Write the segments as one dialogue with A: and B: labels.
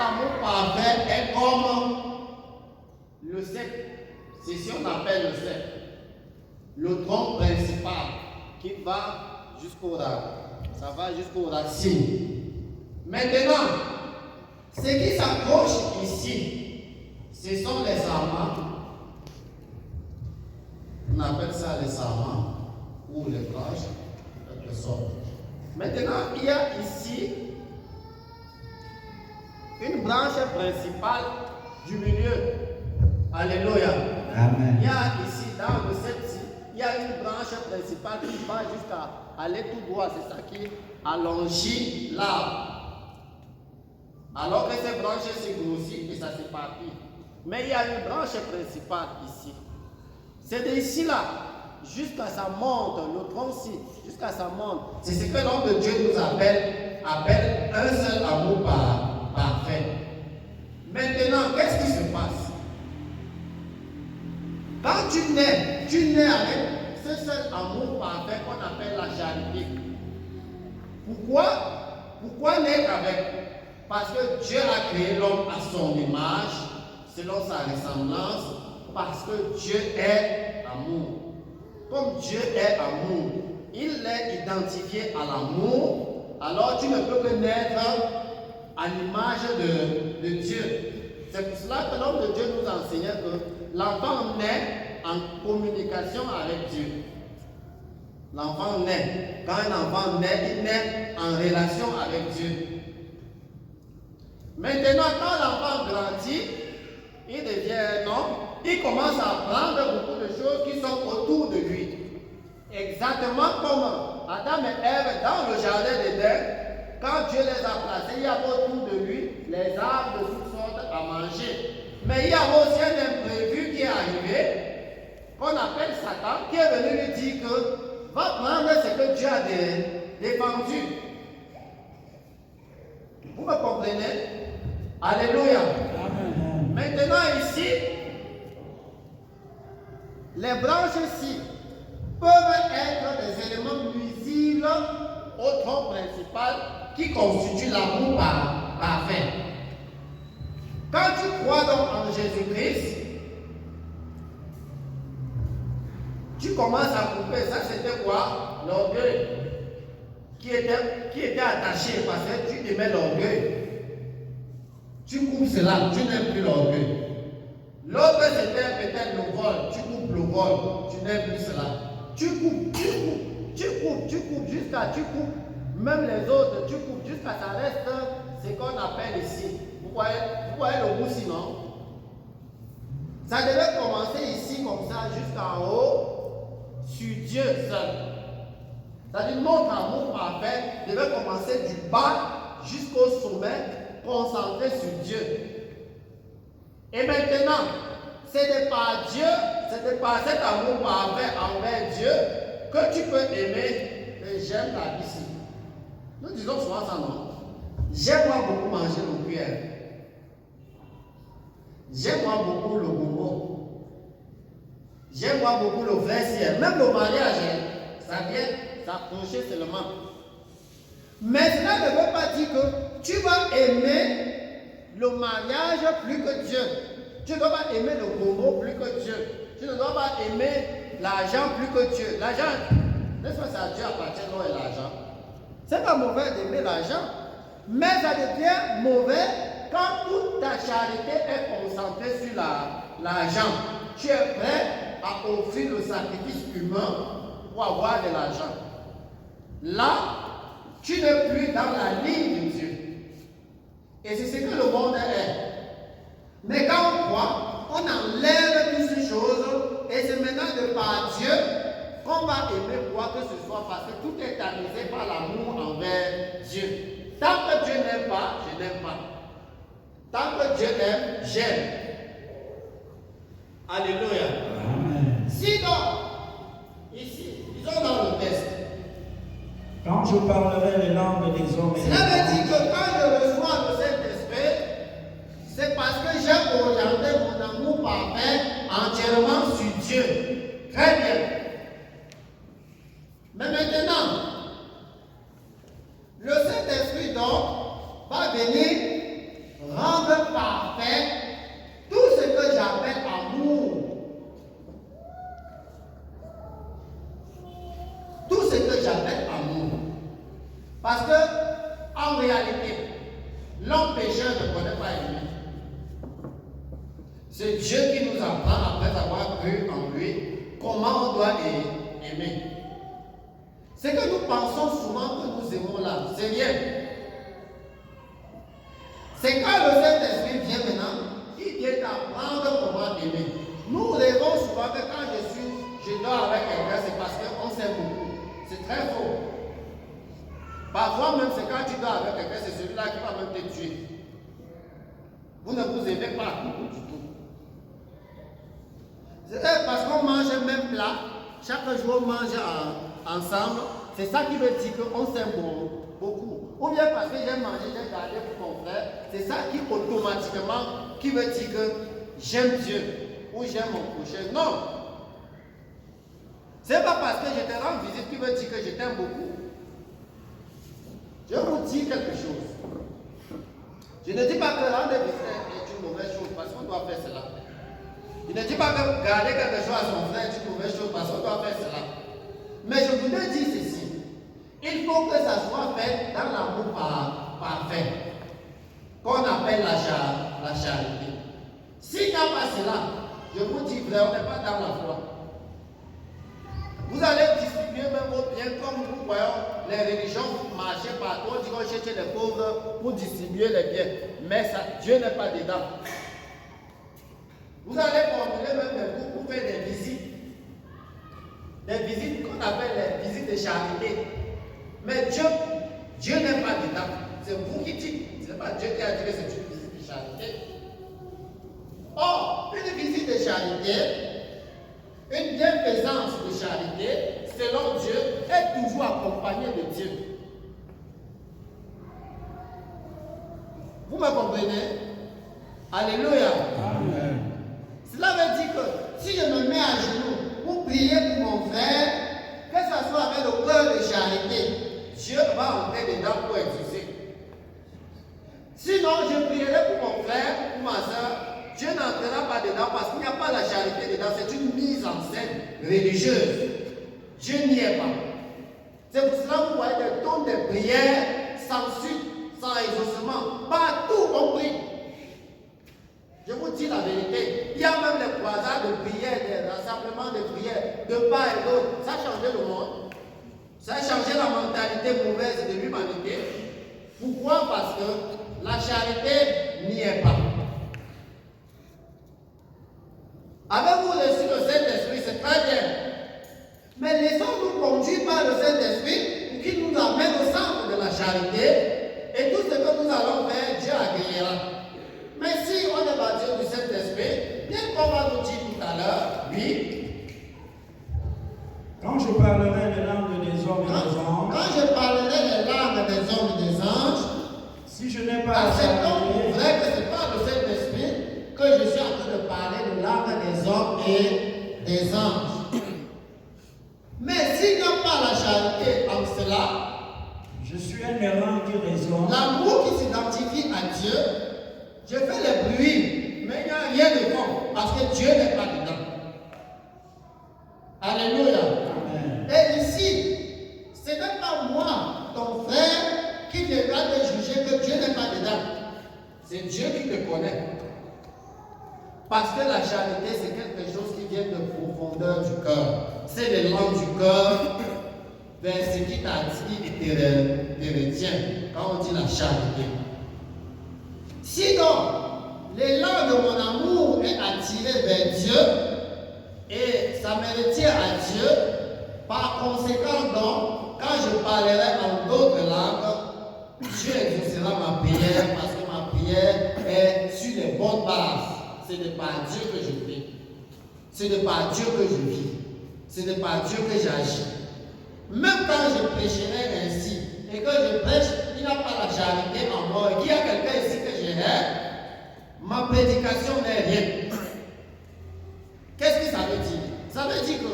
A: amour parfait est comme le cercle. C'est ce qu'on appelle le cercle. Le tronc principal qui va jusqu'au racine. Ça va jusqu'aux racines. Maintenant, ce qui s'approche ici, ce sont les amants. On appelle ça les amants ou les branches, de quelque sorte. Maintenant, il y a ici une branche principale du milieu. Alléluia.
B: Amen.
A: Il y a ici, dans le septi, il y a une branche principale qui va jusqu'à aller tout droit. C'est ça qui allonge l'arbre. Alors que ces branches se grossissent et ça s'éparpille. Mais il y a une branche principale ici. C'est d'ici là, jusqu'à sa monte, le tronc-ci, jusqu'à sa monte. C'est ce que l'homme de Dieu nous appelle un seul amour parfait. Maintenant, qu'est-ce qui se passe? Quand tu nais avec ce seul amour parfait qu'on appelle la charité. Pourquoi naître avec? Parce que Dieu a créé l'homme à son image, selon sa ressemblance, parce que Dieu est amour. Comme Dieu est amour, il est identifié à l'amour, alors tu ne peux que naître à l'image de Dieu. C'est pour cela que l'homme de Dieu nous enseignait que l'enfant naît en communication avec Dieu. L'enfant naît. Quand un enfant naît, il naît en relation avec Dieu. Maintenant, quand l'enfant grandit, il devient un homme, il commence à apprendre beaucoup de choses qui sont autour de lui. Exactement comme Adam et Ève dans le jardin d'Éden, quand Dieu les a placés, il y avait autour de lui les arbres de toutes sortes à manger. Mais il y avait aussi un imprévu qui est arrivé, qu'on appelle Satan, qui est venu lui dire que va prendre ce que Dieu a défendu. Vous me comprenez? Alléluia. Amen. Maintenant ici, les branches-ci peuvent être des éléments nuisibles au tronc principal qui constitue l'amour parfait. Quand tu crois donc en Jésus-Christ, tu commences à couper. Ça c'était quoi? L'orgueil qui était attaché parce que tu aimais l'orgueil. Tu coupes cela, tu n'aimes plus l'orgueil. L'autre c'était peut-être le vol, tu coupes le vol, tu n'aimes plus cela. Tu coupes jusqu'à tu coupes. Même les autres, tu coupes jusqu'à ça reste ce qu'on appelle ici. Vous voyez le bout sinon? Ça devait commencer ici comme ça jusqu'en haut sur Dieu seul. C'est-à-dire notre amour parfait devait commencer du bas jusqu'au sommet, concentré sur Dieu. Et maintenant, c'est par Dieu, c'est par cet amour parfait envers Dieu que tu peux aimer. Et j'aime la vie ici. Nous disons souvent ça, non? J'aime moi beaucoup manger le cuir. J'aime moi beaucoup le bonbon. J'aime moi beaucoup le vin ciel. Même le mariage, ça vient s'approcher seulement. Mais cela ne veut pas dire que tu vas aimer le mariage plus que Dieu. Tu ne dois pas aimer le bonbon plus que Dieu. Tu ne dois pas aimer l'argent plus que Dieu. L'argent, n'est-ce pas, ça à Dieu appartient, non, et l'argent. C'est pas mauvais d'aimer l'argent, mais ça devient mauvais quand toute ta charité est concentrée sur l'argent. Tu es prêt à offrir le sacrifice humain pour avoir de l'argent. Là, tu n'es plus dans la ligne de Dieu. Et c'est ce que le monde est. Mais quand on croit, on enlève toutes ces choses et c'est maintenant de par Dieu qu'on va aimer quoi que ce soit parce que tout est tamisé par l'amour envers Dieu. Tant que Dieu n'aime pas, je n'aime pas. Tant que Dieu aime, j'aime. Alléluia. Amen. Si donc, ici, disons dans le test.
B: Quand je parlerai les langues des hommes et des
A: cela veut dire que quand je reçois le Saint-Esprit, c'est parce que j'ai orienté mon amour parfait entièrement sur Dieu. Très bien. Mais maintenant, le Saint-Esprit donc va venir rendre En réalité, l'homme pécheur ne connaît pas aimer. C'est Dieu qui nous apprend, après avoir cru en lui, comment on doit aimer. Ce que nous pensons souvent que nous aimons là, c'est rien. C'est quand le Saint-Esprit vient maintenant, il vient apprendre comment aimer. Nous rêvons souvent que quand je dors avec quelqu'un, c'est parce qu'on s'aime beaucoup. C'est très faux. Parfois même, c'est quand tu dors avec quelqu'un, c'est celui-là qui va même te tuer. Vous ne vous aimez pas du tout. C'est parce qu'on mange le même plat, chaque jour on mange ensemble, c'est ça qui veut dire qu'on s'aime beaucoup. Ou bien parce que j'ai mangé, j'ai gardé pour mon frère, c'est ça qui automatiquement qui veut dire que j'aime Dieu ou j'aime mon prochain. Non. C'est pas parce que je te rends visite qui veut dire que je t'aime beaucoup. Je vous dis quelque chose. Je ne dis pas que rendre visite est une mauvaise chose parce qu'on doit faire cela. Je ne dis pas que garder quelque chose à son frère est une mauvaise chose parce qu'on doit faire cela. Mais je voudrais dire ceci. Il faut que ça soit fait dans l'amour parfait, qu'on appelle la charité. S'il n'y a pas cela, je vous dis vrai, on n'est pas dans la foi. Vous allez distribuer même vos biens comme nous voyons les religions marcher partout, on dit qu'on cherche les pauvres pour distribuer les biens. Mais ça, Dieu n'est pas dedans. Vous allez formuler même des groupes pour faire des visites. Des visites qu'on appelle les visites de charité. Mais Dieu n'est pas dedans. C'est vous qui dites. Ce n'est pas Dieu qui a dit que c'est une visite de charité. Or, une visite de charité, une bienfaisance de charité, selon Dieu, est toujours accompagnée de Dieu. Vous me comprenez? Alléluia. Amen. Cela veut dire que si je me mets à genoux pour prier pour mon frère, que ce soit avec le cœur de charité, Dieu va entrer dedans pour exaucer. Sinon, je prierai pour mon frère, pour ma soeur, Dieu n'entrera pas dedans parce qu'il n'y a pas la charité dedans, c'est une mise en scène religieuse. Dieu n'y est pas. C'est pour cela que vous voyez des tons de prières sans suite, sans exaucement. Partout on prie. Je vous dis la vérité. Il y a même les croisades de prières, des rassemblements de prières, de part et d'autre. Ça a changé le monde. Ça a changé la mentalité mauvaise de l'humanité. Pourquoi? Parce que la charité n'y est pas. Avez-vous reçu le Saint-Esprit? C'est très bien. Mais laissons-nous conduire par le Saint-Esprit pour qu'il nous amène au centre de la charité. Et tout ce que nous allons faire, Dieu accueillera. Mais si on est baptisé du Saint-Esprit, qu'est-ce qu'on va nous dire tout à l'heure? Oui.
B: Quand je parlerai les langues des hommes et des anges,
A: quand je parlerai les langues des hommes et des anges,
B: si je n'ai pas la
A: charité, vrai que ce n'est pas le Saint-Esprit que je suis en train de parler de langues des hommes et des anges. Mais s'il n'y a pas la charité en cela,
B: je suis un errant qui raisonne.
A: L'amour qui s'identifie à Dieu, je fais le bruit, mais il n'y a rien de fond, parce que Dieu n'est pas dedans. Alléluia. Amen. Et ici, ce n'est pas moi, ton frère, qui devra te juger que Dieu n'est pas dedans. C'est Dieu qui te connaît. Parce que la charité, c'est quelque chose qui vient de profondeur du cœur. C'est l'élan du cœur vers ce qui t'attire et te retient quand on dit la charité. Sinon, l'élan de mon amour est attiré vers Dieu et ça me retient à Dieu. Par conséquent, donc, quand je parlerai en d'autres langues, Dieu exaucera ma prière parce que ma prière est sur les bonnes bases. Ce n'est pas Dieu que je prie. Ce n'est pas Dieu que je vis. Ce n'est pas Dieu que j'agis. Même quand je prêcherai ainsi et que je prêche, il n'y a pas la charité en moi. Il y a quelqu'un ici que je hais, ma prédication n'est rien. Qu'est-ce que ça veut dire? Ça veut dire que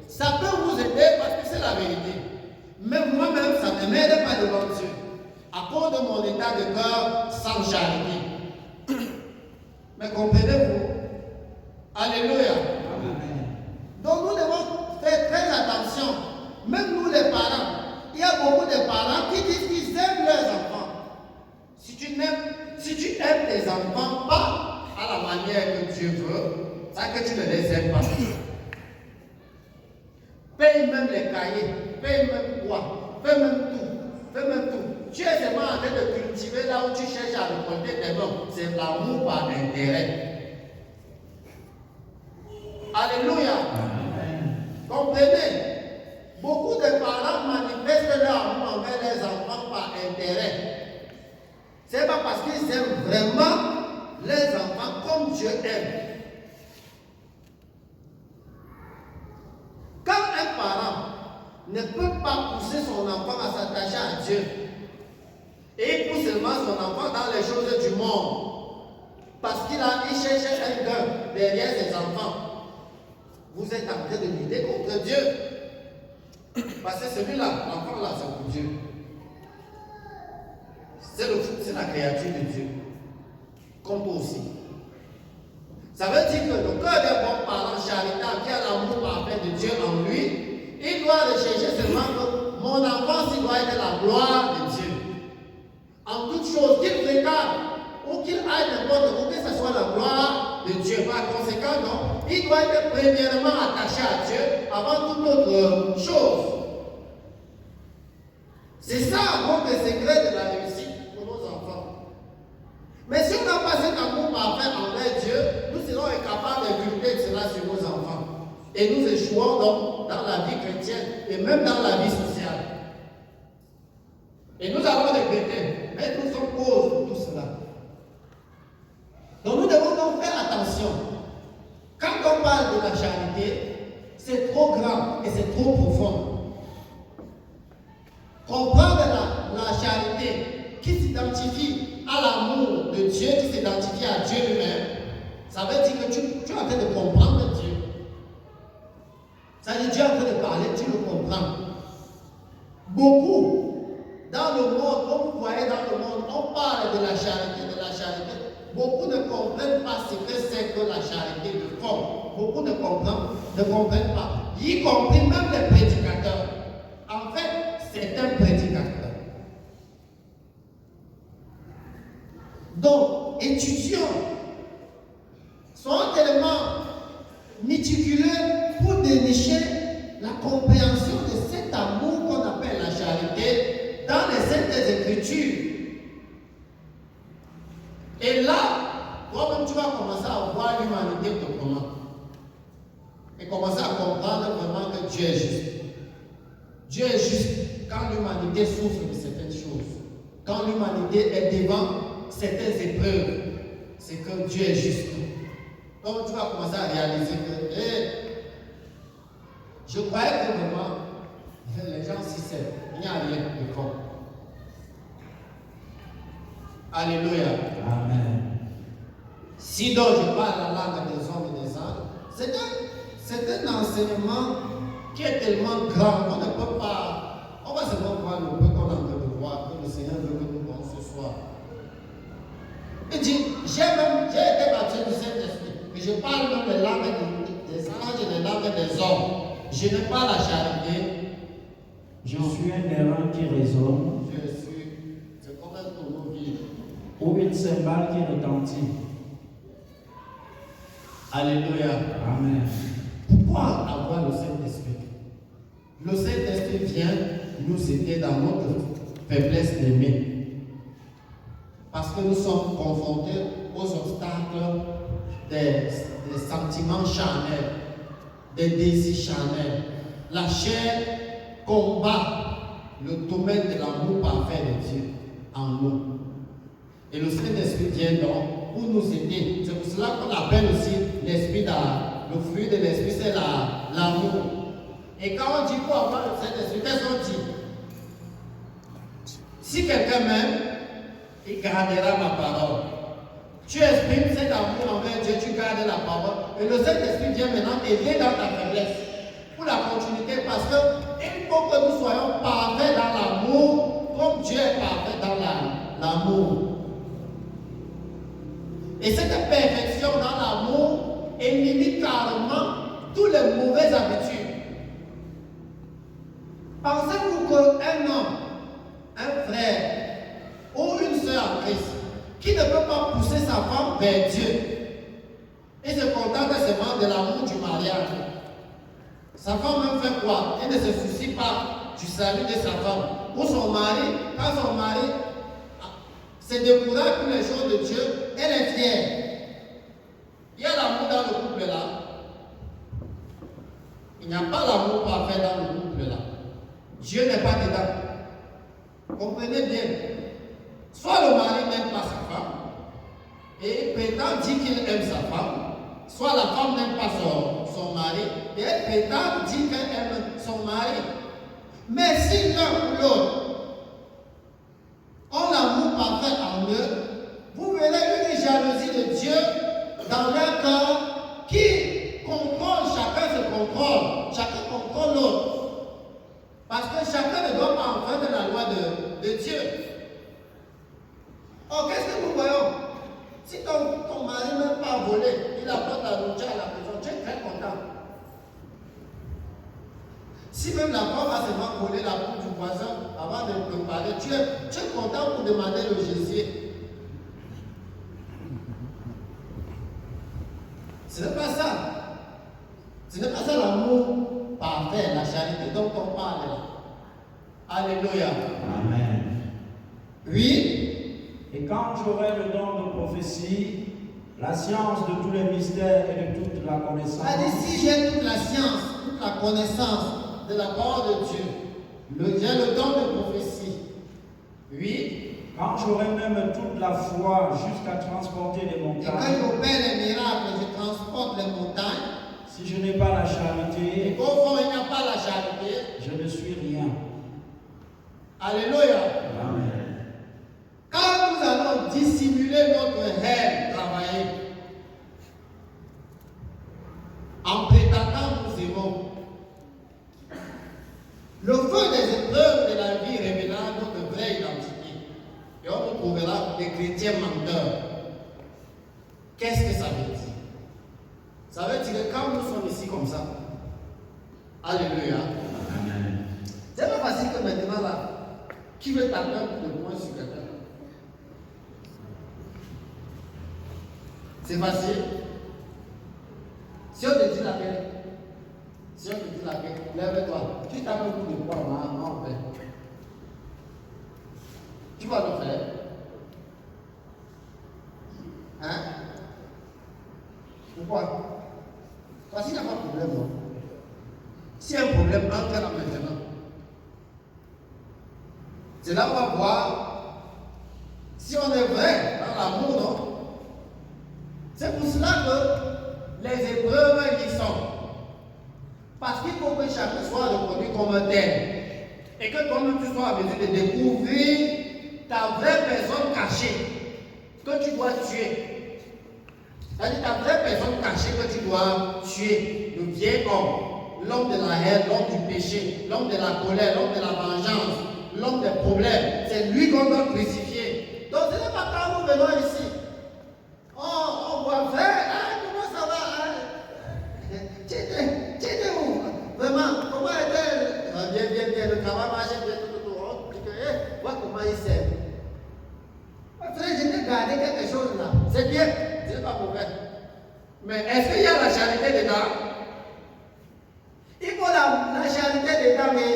A: ça peut vous aider parce que c'est la vérité. Mais moi-même, ça ne m'aide pas devant Dieu. À cause de mon état de cœur sans charité. Mais comprenez-vous? Alléluia. Amen. Donc nous devons faire très attention. Même nous les parents. Il y a beaucoup de parents qui disent qu'ils aiment leurs enfants. tes enfants pas à la manière que Dieu veut, ça que tu ne les aimes pas. Paye même les cahiers, paye même quoi, fais même tout, fais même tout. Tu es seulement en train de cultiver là où tu cherches à récolter tes dons. C'est l'amour par intérêt. Alléluia. Comprenez? Beaucoup de parents manifestent leur amour envers les enfants par intérêt. Ce n'est pas parce qu'ils aiment vraiment les enfants comme Dieu aime. Quand un parent ne peut pas pousser son enfant à s'attacher à Dieu, et il pousse seulement son enfant dans les choses du monde, parce qu'il cherche un gain derrière ses enfants, vous êtes en train de lutter contre Dieu. Parce que celui-là, l'enfant là, c'est pour Dieu. C'est la créature de Dieu. Comme toi aussi. Ça veut dire que le cœur d'un bon parent charitable qui a l'amour parfait de Dieu en lui, il doit rechercher seulement que mon enfant s'il doit être la gloire de Dieu. En toute chose, qu'il fréquente ou qu'il aille n'importe où, que ce soit la gloire de Dieu. Par conséquent, non, il doit être premièrement attaché à Dieu avant toute autre chose. C'est ça, donc, le secret de la réussite pour nos enfants. Mais si on n'a pas cet amour parfait envers Dieu, nous serons incapables d'inculquer cela sur nos enfants. Et nous échouons donc dans la vie chrétienne et même dans la vie sociale. Et nous allons regretter, mais nous sommes cause de tout cela. Donc nous devons donc faire attention. Quand on parle de la charité, c'est trop grand et c'est trop profond. Comprendre la charité qui s'identifie à l'amour de Dieu, qui s'identifie à Dieu lui-même, ça veut dire que tu es en train de comprendre Dieu. Ça veut dire que Dieu est en train de parler, tu le comprends. Beaucoup dans le monde, comme vous voyez dans le monde, on parle de la charité, de la charité. Beaucoup ne comprennent pas ce que c'est que la charité de fond. Beaucoup ne comprennent pas. Y compris même les prédicateurs. En fait, c'est un prédicateur. Donc, étudiants sont tellement méticuleux pour dénicher la compréhension de cet amour qu'on appelle la charité dans les Saintes Écritures. Et là, toi-même, tu vas commencer à voir l'humanité autrement. Et commencer à comprendre vraiment que Dieu est juste. Dieu est juste quand l'humanité souffre de certaines choses. Quand l'humanité est devant certaines épreuves, c'est que Dieu est juste. Donc tu vas commencer à réaliser que je croyais que vraiment les gens s'y servent. Il n'y a rien de fort. Alléluia.
B: Amen.
A: Si donc je parle la langue des hommes et des anges, c'est un enseignement qui est tellement grand qu'on ne peut pas. On va seulement voir le peu qu'on est en train de voir, que le Seigneur veut que nous voyons ce soir. Il dit, j'ai été baptisé du Saint-Esprit, et je parle même les langues des anges et les langues des hommes. Je n'ai pas la charité.
B: Je suis un errant qui résonne.
A: C'est comme un tonneau vide.
B: Ou une cymbale qui retentit.
A: Alléluia.
B: Amen.
A: Pourquoi avoir le Saint-Esprit? Le Saint-Esprit vient nous aider dans notre faiblesse d'aimer. Parce que nous sommes confrontés aux obstacles des sentiments charnels, des désirs charnels. La chair combat le domaine de l'amour parfait de Dieu en nous. Et le Saint-Esprit vient donc pour nous aider. C'est pour cela qu'on appelle aussi l'esprit le fruit de l'esprit, c'est l'amour. Et quand on dit pour avoir le Saint-Esprit, qu'est-ce qu'on dit? Si quelqu'un m'aime, il gardera ma parole. Tu exprimes cet amour envers Dieu, tu gardes la parole. Et le Saint-Esprit vient maintenant t'aider dans ta faiblesse. Pour la continuité, parce qu'il faut que nous soyons parfaits dans l'amour, comme Dieu est parfait dans l'amour. Et cette perfection dans l'amour élimine carrément toutes les mauvaises habitudes. Pensez-vous qu'un homme, un frère ou une sœur en Christ, qui ne peut pas pousser vers Dieu. Il se contente seulement de l'amour du mariage. Sa femme même fait quoi? Elle ne se soucie pas du salut de sa femme. Ou son mari, quand son mari se décourage pour les choses de Dieu, elle est fière. Il y a l'amour dans le couple là. Il n'y a pas l'amour parfait dans le couple là. Dieu n'est pas dedans. Comprenez bien. Soit le mari n'aime pas sa femme, et prétend dire qu'il aime sa femme. Soit la femme n'aime pas son mari, et elle prétend dire qu'elle aime son mari. Mais si l'un ou l'autre ont l'amour parfait en eux, vous verrez une jalousie de Dieu dans leur cœur qui contrôle, chacun se contrôle, chacun contrôle l'autre. Parce que chacun ne doit pas enfreindre la loi de Dieu. Oh, qu'est-ce que nous voyons? Si ton mari même pas volé, il apporte la nourriture à la maison, tu es très content. Si même la femme a seulement volé la poule du voisin avant de préparer, tu es content pour demander le gésier. Ce n'est pas ça. Ce n'est pas ça l'amour parfait, la charité dont on parle là. Alléluia.
B: Amen.
A: Oui.
B: Et quand j'aurai le don de prophétie, la science de tous les mystères et de toute la connaissance.
A: Si j'ai toute la science, toute la connaissance de la parole de Dieu, j'ai le don de prophétie. Oui.
B: Quand j'aurai même toute la foi jusqu'à transporter les montagnes.
A: Et quand j'opère les miracles, je transporte les montagnes.
B: Si je n'ai pas la charité,
A: au fond il n'y a pas la charité,
B: je ne suis rien.
A: Alléluia.
B: Amen.
A: Quand nous allons dissimuler notre haine, travailler, en prétendant nous aimons, le feu des épreuves de la vie révélera notre vraie identité. Et on nous trouvera des chrétiens menteurs. Qu'est-ce que ça veut dire? Ça veut dire que quand nous sommes ici comme ça, alléluia.
B: Amen.
A: C'est pas facile que maintenant là, qui veut taper un coup de poing sur quelqu'un? C'est facile. Si on te dit la paix, lève-toi. Tu tapes un coup de poing, en paix. Tu vas le faire. Hein? Pourquoi? Parce qu'il n'y a pas de problème, non? S'il y a un problème, entre là maintenant. C'est là qu'on va voir si on est vrai dans l'amour, non? C'est pour cela que les épreuves y sont. Parce qu'il faut que chacun soit reconnu comme un tel. Et que toi-même tu sois en mesure de découvrir ta vraie personne cachée que tu dois tuer. C'est-à-dire ta vraie personne cachée que tu dois tuer. Le vieil homme, l'homme de la haine, l'homme du péché, l'homme de la colère, l'homme de la vengeance, l'homme des problèmes. C'est lui qu'on doit crucifier. Donc ce n'est pas quand nous venons ici. On voit frère, comment ça va? Tu étais où? Vraiment, comment était bien, le travail marchait bien, tout. On dit que, vois comment il s'aime. Frère, je t'ai gardé quelque chose là. C'est bien, c'est pas mauvais. Mais est-ce qu'il y a la charité dedans? Il faut la charité dedans, mais.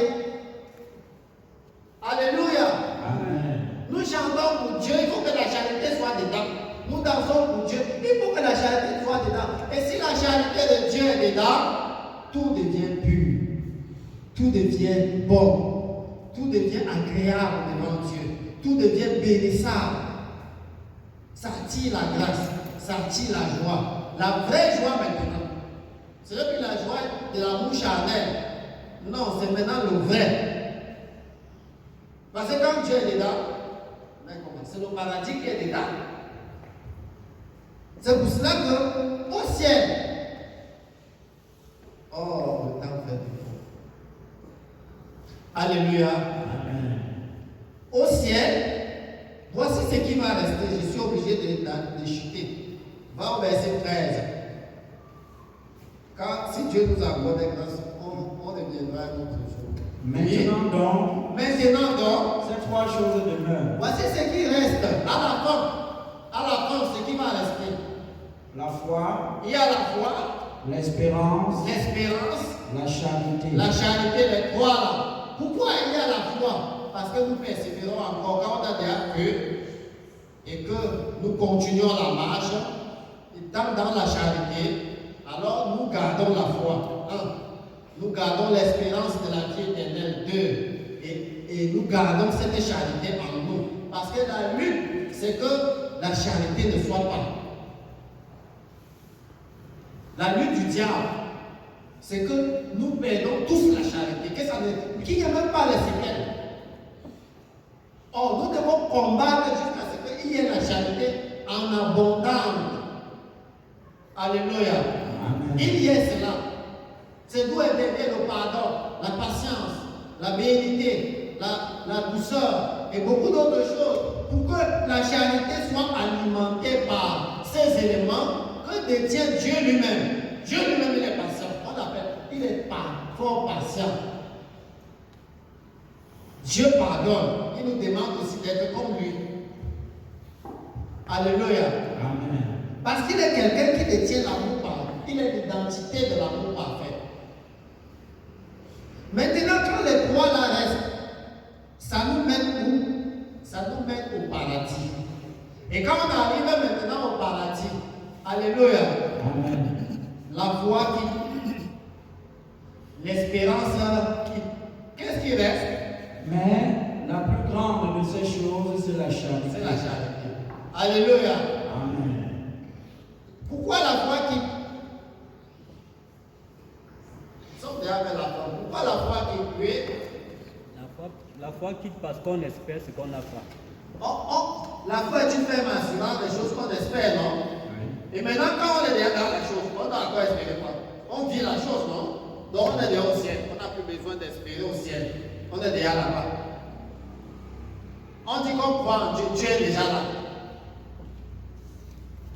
A: Alléluia.
B: Amen.
A: Nous chantons pour Dieu, il faut que la charité soit dedans. Nous dansons pour Dieu, il faut que la charité soit dedans. Et si la charité de Dieu est dedans, tout devient pur, tout devient bon, tout devient agréable devant Dieu, tout devient bénissable. Ça attire la grâce, ça attire la joie, la vraie joie maintenant. Ce n'est plus la joie de l'amour charnel. Non, c'est maintenant le vrai. Parce que quand Dieu est dedans, c'est le paradis qui est dedans. C'est pour cela qu'au ciel, oh, le temps fait défaut. Alléluia.
B: Amen.
A: Au ciel, voici ce qui va rester. Je suis obligé de chuter. Va au verset 13. Car si Dieu nous accorde grâce, on deviendra un autre jour.
B: Maintenant donc,
A: Maintenant donc,
B: ces trois choses demeurent.
A: voici ce qui reste à la fin. À à la fin, ce qui va rester.
B: La foi,
A: Il y a la foi,
B: l'espérance, la charité.
A: la charité, les trois là. Pourquoi il y a la foi? Parce que nous persévérons encore quand on a déjà cru et que nous continuons la marche dans la charité, alors nous gardons la foi. Nous gardons l'espérance de la vie éternelle. Et nous gardons cette charité en nous. Parce que la lutte, c'est que la charité ne soit pas. La lutte du diable, c'est que nous perdons tous la charité. Qu'il n'y a même pas les séquelles. Or, nous devons combattre jusqu'à ce qu'il y ait la charité en abondance. Alléluia.
B: Amen.
A: Il y a cela. C'est d'où intervient le pardon, la patience, la bénité, la douceur et beaucoup d'autres choses. Pour que la charité soit alimentée par ces éléments que détient Dieu lui-même. Dieu lui-même, il est patient. On appelle, il est fort patient. Dieu pardonne. Il nous demande aussi d'être comme lui. Alléluia.
B: Amen.
A: Parce qu'il est quelqu'un qui détient l'amour parfait. Il est l'identité de l'amour parfait. Maintenant, quand les trois là restent, ça nous mène où? Ça nous mène au paradis. Et quand on arrive maintenant au paradis, alléluia.
B: Amen.
A: La foi quitte, l'espérance quitte. Qu'est-ce qui reste?
B: Mais la plus grande de ces choses, c'est la charité.
A: C'est la charité. Alléluia.
B: Amen.
A: Pourquoi la foi quitte? Nous sommes déjà avec la foi. Pourquoi la foi quitte? Oui.
C: La foi quitte parce qu'on espère ce qu'on n'a pas.
A: La foi est une ferme assurance des choses qu'on espère, non?
B: Oui.
A: Et maintenant, quand on est déjà dans la chose, on doit encore espérer quoi? On vit la chose, non? Donc on est déjà au ciel. On n'a plus besoin d'espérer au ciel. On est déjà là-bas. On dit qu'on croit en Dieu, Dieu est déjà là.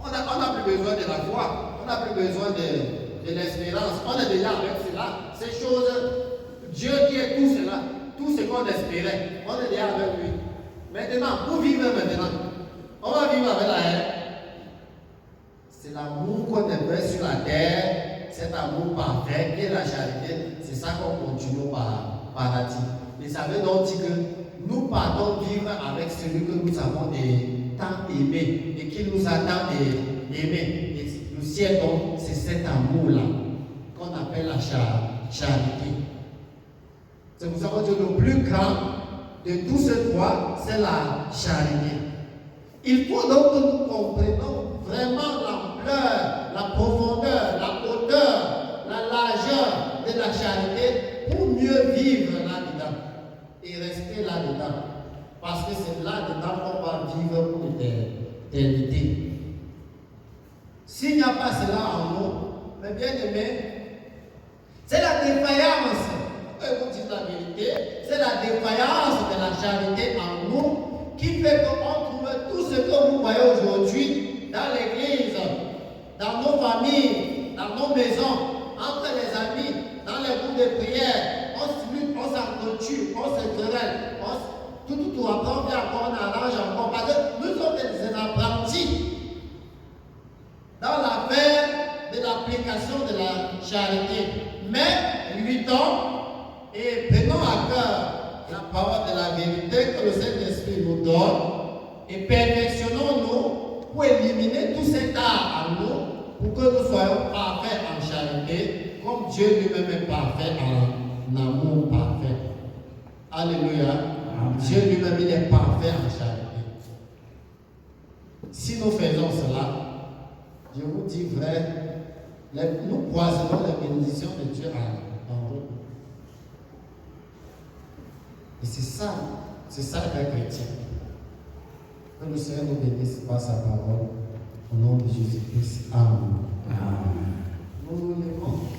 A: On n'a plus besoin de la foi. On n'a plus besoin de l'espérance. On est déjà avec cela. Ces choses, Dieu qui est tout cela, tout ce qu'on espérait, on est déjà avec lui. Maintenant, pour vivre maintenant, on va vivre avec la haine. C'est l'amour qu'on avait sur la terre, cet amour parfait qui est la charité. C'est ça qu'on continue par paradis. Mais ça veut donc dire que nous partons vivre avec celui que nous avons tant aimé et qui nous a tant aimé. Et le ciel, donc, c'est cet amour-là qu'on appelle la charité. C'est pour ça qu'on dit que le plus grand de tous ces trois, c'est la charité. Il faut donc que nous comprenions vraiment l'ampleur, la profondeur, la hauteur, la largeur de la charité pour mieux vivre là-dedans et rester là-dedans. Parce que c'est là-dedans qu'on va vivre pour l'éternité. S'il n'y a pas cela en nous, mes bien-aimés, c'est la défaillance. Je vous dis la vérité, c'est la défaillance de la charité en nous qui fait qu'on trouve tout ce que vous voyez aujourd'hui dans l'église, dans nos familles, dans nos maisons, entre les amis, dans les groupes de prière. On se lutte, on s'entretue, on se querelle, tout après on vient encore, on arrange encore. Parce que nous sommes des apprentis dans l'affaire de l'application de la charité. Mais luttons et prenons à cœur la parole de la vérité que le Saint-Esprit nous donne et perfectionnons-nous pour éliminer tout cet art en nous pour que nous soyons parfaits en charité comme Dieu lui-même est parfait en amour parfait. Alléluia. Amen. Dieu lui-même il est parfait en charité. Si nous faisons cela, je vous dis vrai, nous croiserons les bénédictions de Dieu en nous. Et c'est ça qu'un chrétien. Que le Seigneur nous bénisse par sa parole. Au nom de Jésus-Christ. Amen.
B: Amen.
A: Nous nous levons.